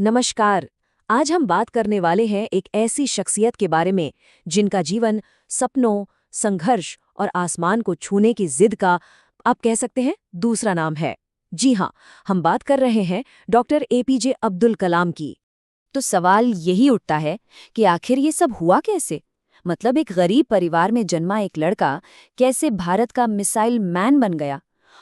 नमस्कार। आज हम बात करने वाले हैं एक ऐसी शख्सियत के बारे में जिनका जीवन सपनों, संघर्ष और आसमान को छूने की जिद का आप कह सकते हैं दूसरा नाम है। जी हाँ, हम बात कर रहे हैं डॉक्टर एपीजे अब्दुल कलाम की। तो सवाल यही उठता है कि आखिर ये सब हुआ कैसे? मतलब एक गरीब परिवार में जन्मा एक लड़का कैसे भारत का मिसाइल मैन बन गया?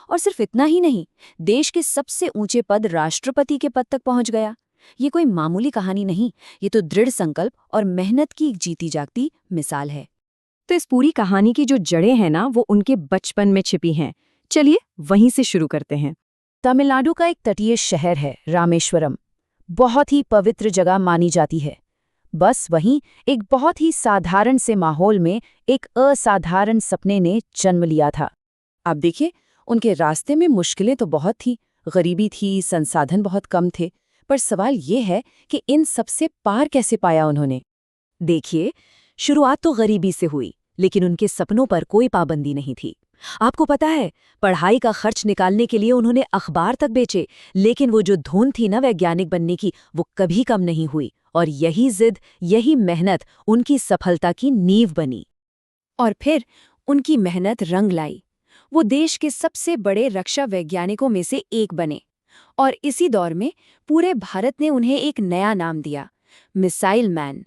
और सिर्फ इतना ही नहीं, देश के सबसे ऊंचे पद राष्ट्रपति के पद तक पहुंच गया। ये कोई मामूली कहानी नहीं, ये तो दृढ़ संकल्प और मेहनत की एक जीती जागती मिसाल है। तो इस पूरी कहानी की जो जड़ें हैं ना, वो उनके बचपन में छिपी हैं। चलिए वहीं से शुरू करते हैं। तमिलनाडु का एक तटीय शहर है रामेश्वरम। बहुत ही पवित्र जगह मानी जाती है। बस वहीं एक बहुत ही साधारण से माहौल में एक असाधारण सपने ने जन्म लिया था। अब देखिए, उनके रास्ते में मुश्किलें तो बहुत थी, गरीबी थी, संसाधन बहुत कम थे, पर सवाल ये है कि इन सबसे पार कैसे पाया उन्होंने। देखिए, शुरुआत तो गरीबी से हुई, लेकिन उनके सपनों पर कोई पाबंदी नहीं थी। आपको पता है, पढ़ाई का खर्च निकालने के लिए उन्होंने अखबार तक बेचे, लेकिन वो जो धुन थी ना वैज्ञानिक बनने की, वो कभी कम नहीं हुई। और यही जिद, यही मेहनत उनकी सफलता की नींव बनी। और फिर उनकी मेहनत रंग लाई। वो देश के सबसे बड़े रक्षा वैज्ञानिकों में से एक बने। और इसी दौर में पूरे भारत ने उन्हें एक नया नाम दिया, मिसाइल मैन।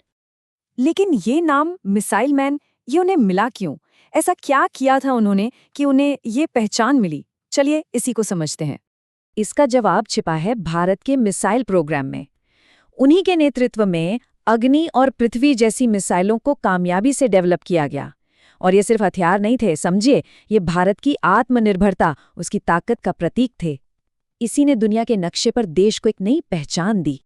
लेकिन ये नाम मिसाइल मैन, ये उन्हें मिला क्यों? ऐसा क्या किया था उन्होंने कि उन्हें ये पहचान मिली? चलिए इसी को समझते हैं। इसका जवाब छिपा है भारत के मिसाइल प्रोग्राम में। उन्हीं के नेतृत्व में अग्नि और पृथ्वी जैसी मिसाइलों को कामयाबी से डेवलप किया गया। और ये सिर्फ हथियार नहीं थे, समझिए, ये भारत की आत्मनिर्भरता, उसकी ताकत का प्रतीक थे। इसी ने दुनिया के नक्शे पर देश को एक नई पहचान दी।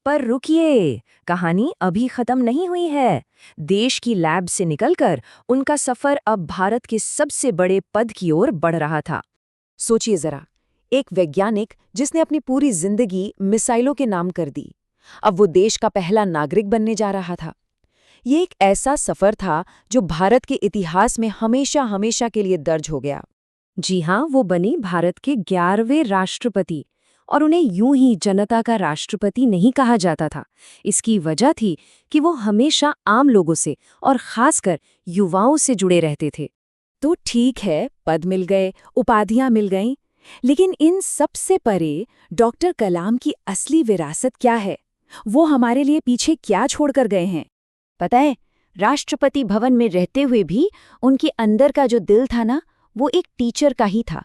पर रुकिए, कहानी अभी खत्म नहीं हुई है। देश की लैब से निकलकर उनका सफर अब भारत के सबसे बड़े पद की ओर बढ़ रहा था। सोचिए जरा, एक वैज्ञानिक जिसने अपनी पूरी जिंदगी मिसाइलों के नाम कर दी, अब वो देश का पहला नागरिक बनने जा रहा था। ये एक ऐसा सफर था जो भारत के इतिहास में हमेशा हमेशा के लिए दर्ज हो गया। जी हाँ, वो बने भारत के 11वें राष्ट्रपति। और उन्हें यूं ही जनता का राष्ट्रपति नहीं कहा जाता था। इसकी वजह थी कि वो हमेशा आम लोगों से और खासकर युवाओं से जुड़े रहते थे। तो ठीक है, पद मिल गए, उपाधियां मिल गईं, लेकिन इन सबसे परे डॉक्टर कलाम की असली विरासत क्या है? वो हमारे लिए पीछे क्या छोड़कर गए हैं? पता है, राष्ट्रपति भवन में रहते हुए भी उनके अंदर का जो दिल था ना, वो एक टीचर का ही था।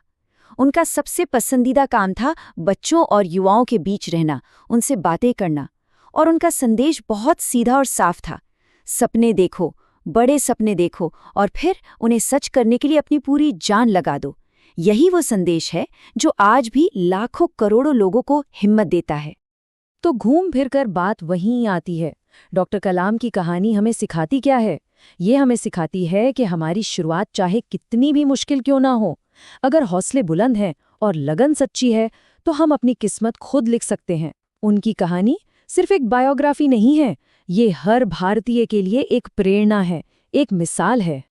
उनका सबसे पसंदीदा काम था बच्चों और युवाओं के बीच रहना, उनसे बातें करना। और उनका संदेश बहुत सीधा और साफ था। सपने देखो, बड़े सपने देखो, और फिर उन्हें सच करने के लिए अपनी पूरी जान लगा दो। यही वो संदेश है जो आज भी लाखों करोड़ों लोगों को हिम्मत देता है। तो घूम फिर कर बात वहीं आती है। डॉक्टर कलाम की कहानी हमें सिखाती क्या है? ये हमें सिखाती है कि हमारी शुरुआत चाहे कितनी भी मुश्किल क्यों ना हो, अगर हौसले बुलंद हैं और लगन सच्ची है, तो हम अपनी किस्मत खुद लिख सकते हैं। उनकी कहानी सिर्फ एक बायोग्राफी नहीं है, ये हर भारतीय के लिए एक प्रेरणा है, एक मिसाल है।